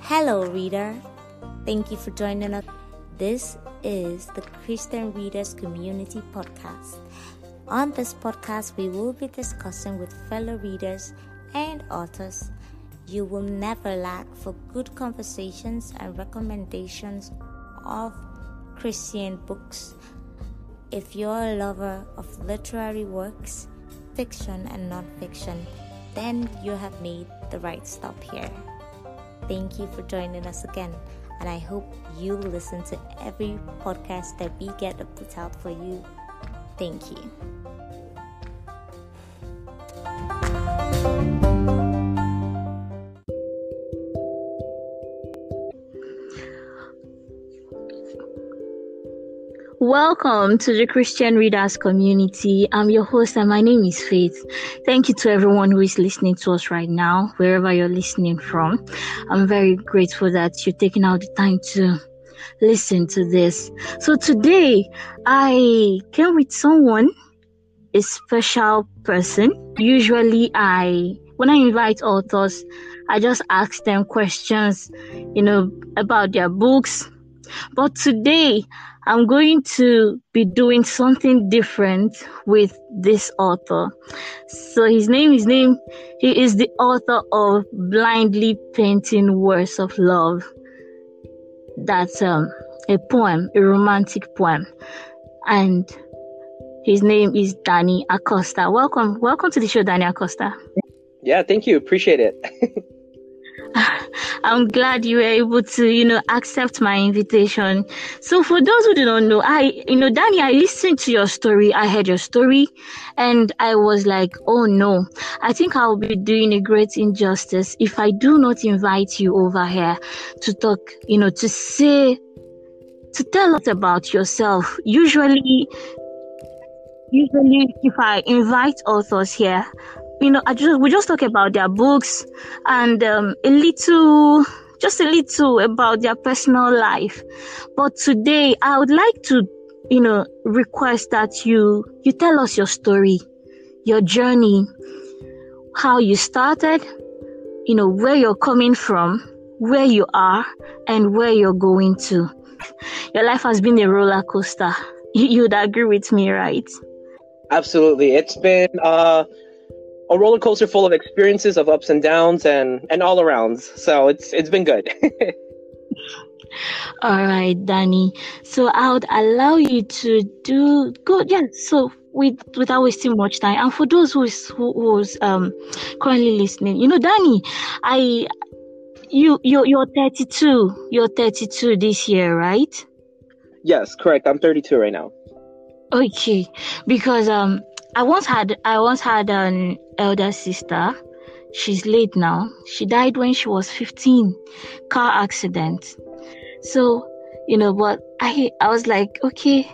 Hello, reader. Thank you for joining us. This is the Christian Readers Community Podcast. On this podcast, we will be discussing with fellow readers and authors. You will never lack for good conversations and recommendations of Christian books. If you're a lover of literary works, fiction and non-fiction, then you have made the right stop here. Thank you for joining us again, and I hope you listen to every podcast that we get to put out for you. Thank you. Welcome to the Christian Readers Community. I'm your host and my name is Faith. Thank you to everyone who is listening to us right now, wherever you're listening from. I'm very grateful that you're taking out the time to listen to this. So today, I came with someone, a special person. Usually, when I invite authors, I just ask them questions, about their books. But today, I'm going to be doing something different with this author. So he is the author of Blindly Painting Words of Love. That's a poem, a romantic poem. And his name is Dany Acosta. Welcome to the show, Dany Acosta. Yeah, thank you. Appreciate it. I'm glad you were able to, accept my invitation. So for those who do not know, Dany, I listened to your story. I heard your story and I was like, oh no, I think I'll be doing a great injustice if I do not invite you over here to talk, to tell us about yourself. Usually if I invite authors here, we just talk about their books and a little about their personal life. But today, I would like to, request that you tell us your story, your journey, how you started, where you're coming from, where you are, and where you're going to. Your life has been a roller coaster. You'd agree with me, right? Absolutely. It's been a roller coaster full of experiences of ups and downs and all arounds. So it's been good. All right, Dany. So I would allow you to do good. Yeah. So without wasting much time, and for those who's currently listening, Dany, you're 32. You're 32 this year, right? Yes, correct. I'm 32 right now. Okay, because I once had an elder sister. She's late now. She died when she was 15, car accident. So, but I was like, okay,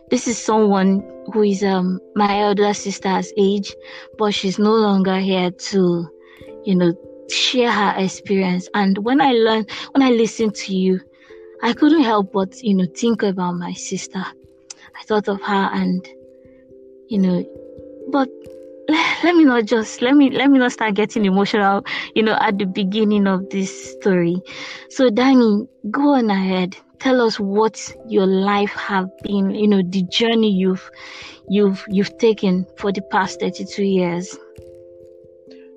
this is someone who is my elder sister's age, but she's no longer here to, share her experience. And when I listened to you, I couldn't help but, think about my sister. I thought of her and, but let me not start getting emotional, at the beginning of this story. So Dany, go on ahead. Tell us what your life have been, the journey you've taken for the past 32 years.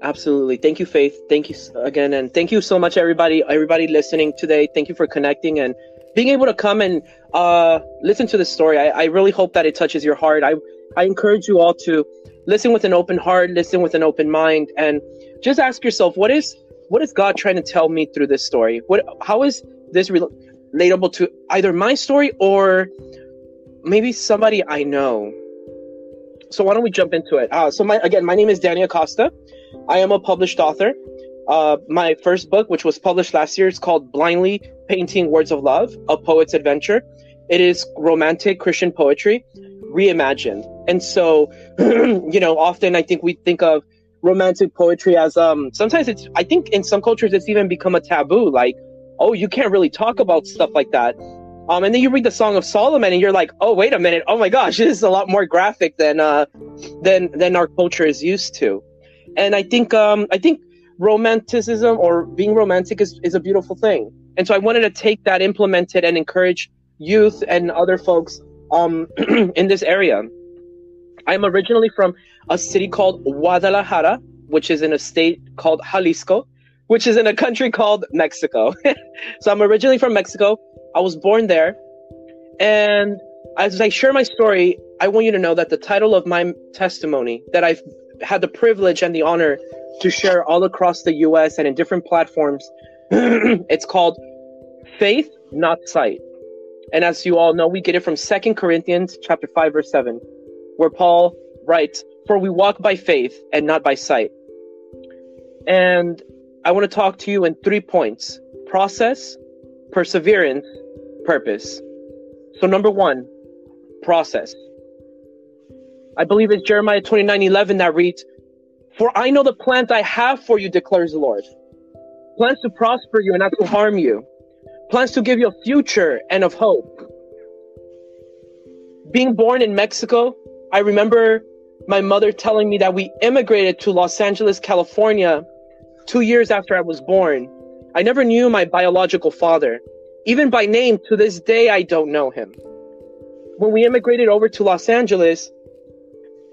Absolutely. Thank you, Faith. Thank you again. And thank you so much, everybody listening today. Thank you for connecting and being able to come and listen to this story. I really hope that it touches your heart. I encourage you all to listen with an open heart, listen with an open mind, and just ask yourself, what is God trying to tell me through this story? How is this relatable to either my story or maybe somebody I know? So why don't we jump into it? My name is Dany Acosta. I am a published author. My first book, which was published last year, is called Blindly Painting Words of Love, A Poet's Adventure. It is romantic Christian poetry reimagined. And so, often I think we think of romantic poetry as sometimes I think in some cultures it's even become a taboo, like, oh, you can't really talk about stuff like that. And then you read the Song of Solomon and you're like, oh, wait a minute, oh my gosh, this is a lot more graphic than our culture is used to. And I think romanticism or being romantic is a beautiful thing. And so I wanted to take that, implement it, and encourage youth and other folks in this area. I'm originally from a city called Guadalajara, which is in a state called Jalisco, which is in a country called Mexico. So I'm originally from Mexico. I was born there. And as I share my story, I want you to know that the title of my testimony that I've had the privilege and the honor to share all across the U.S. and in different platforms, it's called Faith, Not Sight. And as you all know, we get it from 2 Corinthians chapter 5, verse 7, where Paul writes, "For we walk by faith and not by sight." And I want to talk to you in 3 points: process, perseverance, purpose. So number 1, process. I believe it's Jeremiah 29:11 that reads, "For I know the plans I have for you, declares the Lord. Plans to prosper you and not to harm you. Plans to give you a future and of hope." Being born in Mexico, I remember my mother telling me that we immigrated to Los Angeles, California 2 years after I was born. I never knew my biological father. Even by name, to this day, I don't know him. When we immigrated over to Los Angeles,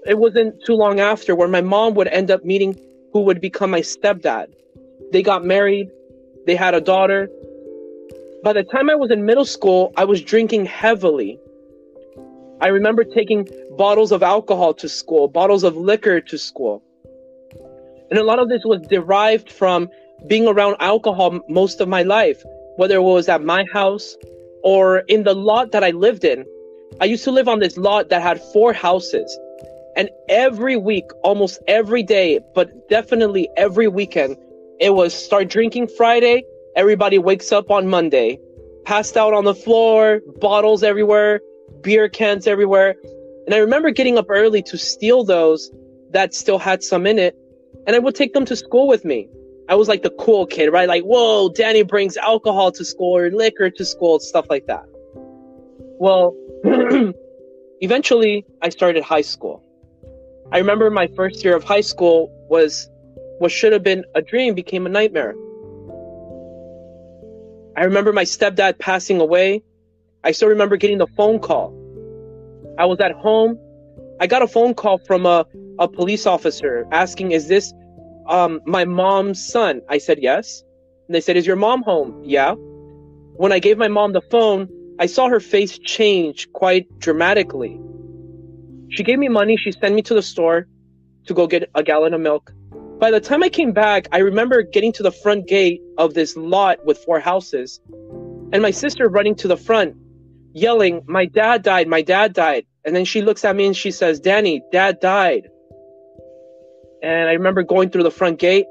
it wasn't too long after where my mom would end up meeting who would become my stepdad. They got married. They had a daughter. By the time I was in middle school, I was drinking heavily. I remember taking bottles of alcohol to school, bottles of liquor to school. And a lot of this was derived from being around alcohol most of my life, whether it was at my house or in the lot that I lived in. I used to live on this lot that had 4 houses. And every week, almost every day, but definitely every weekend, it was start drinking Friday. Everybody wakes up on Monday, passed out on the floor, bottles everywhere, beer cans everywhere. And I remember getting up early to steal those that still had some in it. And I would take them to school with me. I was like the cool kid, right? Like, whoa, Dany brings alcohol to school or liquor to school, stuff like that. Well, eventually I started high school. I remember my first year of high school was what should have been a dream became a nightmare. I remember my stepdad passing away. I still remember getting the phone call. I was at home. I got a phone call from a police officer asking, "Is this my mom's son?" I said, "Yes." And they said, "Is your mom home?" "Yeah." When I gave my mom the phone, I saw her face change quite dramatically. She gave me money. She sent me to the store to go get a gallon of milk. By the time I came back, I remember getting to the front gate of this lot with 4 houses, and my sister running to the front, yelling, "My dad died, my dad died." And then she looks at me and she says, "Dany, Dad died." And I remember going through the front gate,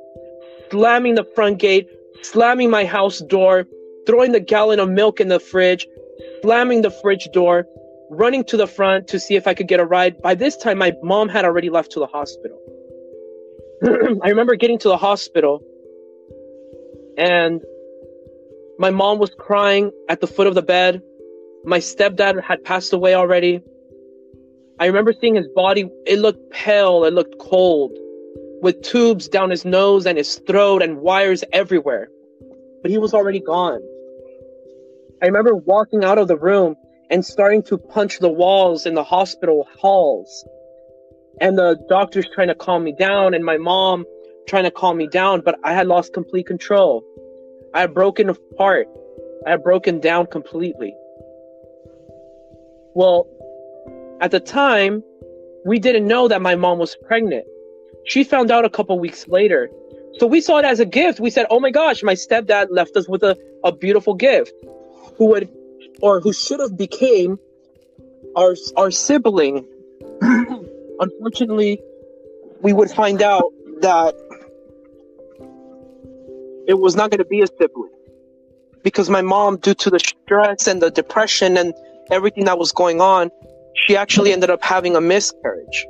slamming the front gate, slamming my house door, throwing the gallon of milk in the fridge, slamming the fridge door, running to the front to see if I could get a ride. By this time, my mom had already left to the hospital. I remember getting to the hospital and my mom was crying at the foot of the bed. My stepdad had passed away already. I remember seeing his body. It looked pale. It looked cold, with tubes down his nose and his throat and wires everywhere. But he was already gone. I remember walking out of the room and starting to punch the walls in the hospital halls. And the doctors trying to calm me down and my mom trying to calm me down, but I had lost complete control. I had broken apart. I had broken down completely. Well, at the time, we didn't know that my mom was pregnant. She found out a couple weeks later. So we saw it as a gift. We said, "Oh my gosh, my stepdad left us with a beautiful gift." Who should have became our sibling. Unfortunately, we would find out that it was not going to be a sibling, because my mom, due to the stress and the depression and everything that was going on, she actually ended up having a miscarriage.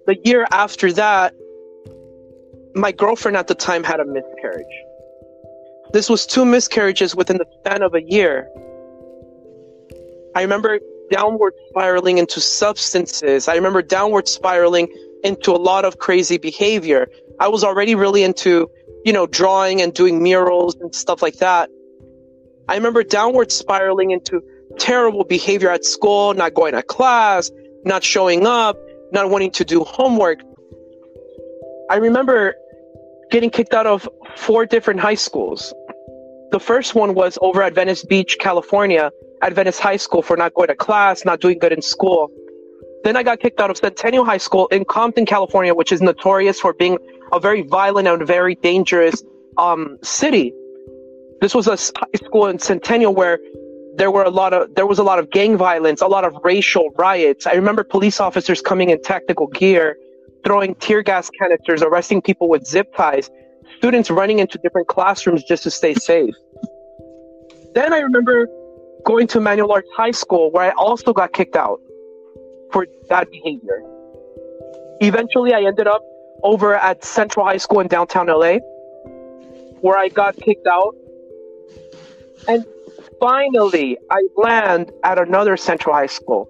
The year after that, my girlfriend at the time had a miscarriage. This was 2 miscarriages within the span of a year. I remember downward spiraling into substances. I remember downward spiraling into a lot of crazy behavior. I was already really into, drawing and doing murals and stuff like that. I remember downward spiraling into terrible behavior at school, not going to class, not showing up, not wanting to do homework. I remember getting kicked out of 4 different high schools. The first one was over at Venice Beach, California, at Venice High School for not going to class, not doing good in school. Then I got kicked out of Centennial High School in Compton, California, which is notorious for being a very violent and very dangerous city. This was a high school in Centennial where there was a lot of gang violence, a lot of racial riots. I remember police officers coming in tactical gear, throwing tear gas canisters, arresting people with zip ties, students running into different classrooms just to stay safe. Then I remember going to Manual Arts High School where I also got kicked out for bad behavior. Eventually, I ended up over at Central High School in downtown LA where I got kicked out. And finally, I land at another Central High School.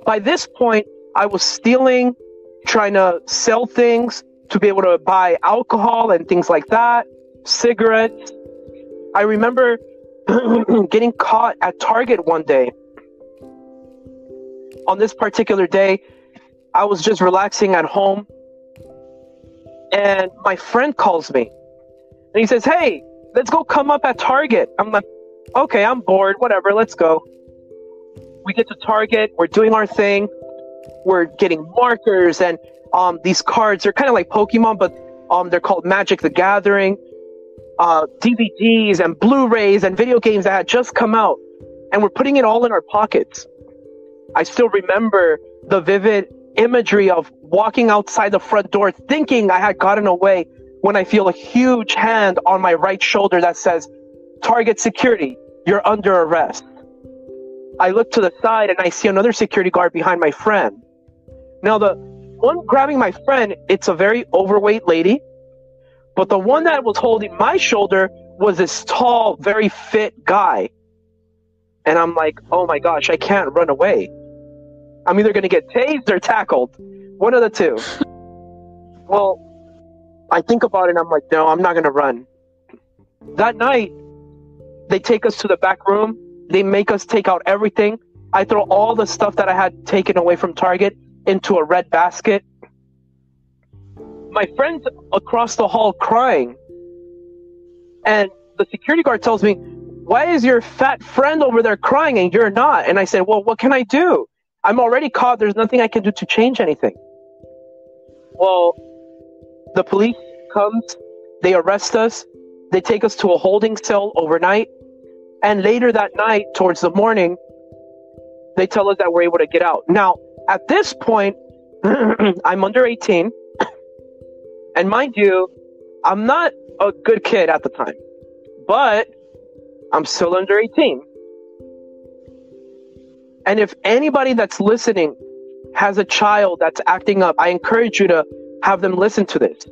By this point, I was stealing, trying to sell things to be able to buy alcohol and things like that, cigarettes. I remember getting caught at Target one day. On this particular day, I was just relaxing at home, and my friend calls me, and he says, "Hey, let's go come up at Target." I'm like, "Okay, I'm bored, whatever, let's go." We get to Target, we're doing our thing, we're getting markers and these cards. They're kind of like Pokemon, but they're called Magic the Gathering, DVDs and Blu-rays and video games that had just come out, and we're putting it all in our pockets. I still remember the vivid imagery of walking outside the front door thinking I had gotten away when I feel a huge hand on my right shoulder that says, "Target security, you're under arrest." I look to the side and I see another security guard behind my friend. Now, the one grabbing my friend, it's a very overweight lady, but the one that was holding my shoulder was this tall, very fit guy. And I'm like, oh my gosh, I can't run away. I'm either going to get tased or tackled. One of the two. Well, I think about it and I'm like, no, I'm not going to run. That night, they take us to the back room. They make us take out everything. I throw all the stuff that I had taken away from Target into a red basket. My friend's across the hall crying. And the security guard tells me, "Why is your fat friend over there crying and you're not?" And I said, "Well, what can I do? I'm already caught. There's nothing I can do to change anything." Well, the police comes, they arrest us, they take us to a holding cell overnight, and later that night, towards the morning, they tell us that we're able to get out. Now, at this point, I'm under 18, and mind you, I'm not a good kid at the time, but I'm still under 18. And if anybody that's listening has a child that's acting up, I encourage you to have them listen to this.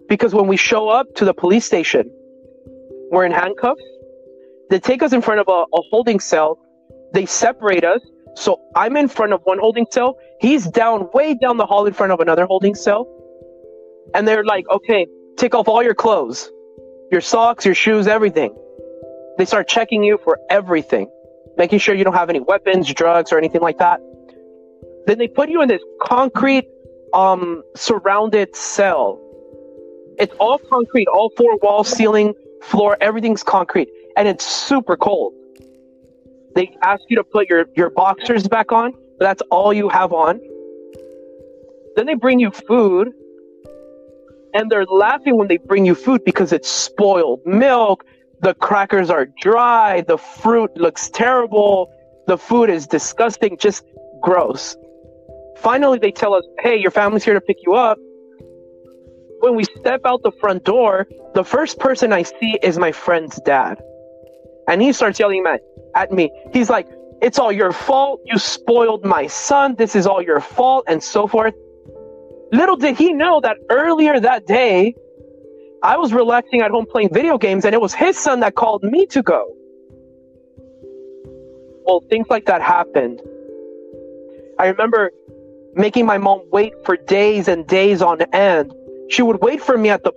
Because when we show up to the police station, we're in handcuffs. They take us in front of a holding cell. They separate us. So I'm in front of one holding cell. He's way down the hall in front of another holding cell. And they're like, "Okay, take off all your clothes, your socks, your shoes, everything." They start checking you for everything, making sure you don't have any weapons, drugs, or anything like that. Then they put you in this concrete surrounded cell. It's all concrete, all 4 walls, ceiling, floor, everything's concrete. And it's super cold. They ask you to put your boxers back on, but that's all you have on. Then they bring you food, and they're laughing when they bring you food because it's spoiled milk, the crackers are dry, the fruit looks terrible, the food is disgusting, just gross. Finally, they tell us, "Hey, your family's here to pick you up." When we step out the front door, the first person I see is my friend's dad. And he starts yelling at me. He's like, "It's all your fault. You spoiled my son. This is all your fault," and so forth. Little did he know that earlier that day, I was relaxing at home playing video games, and it was his son that called me to go. Well, things like that happened. I remember making my mom wait for days and days on end. She would wait for me at the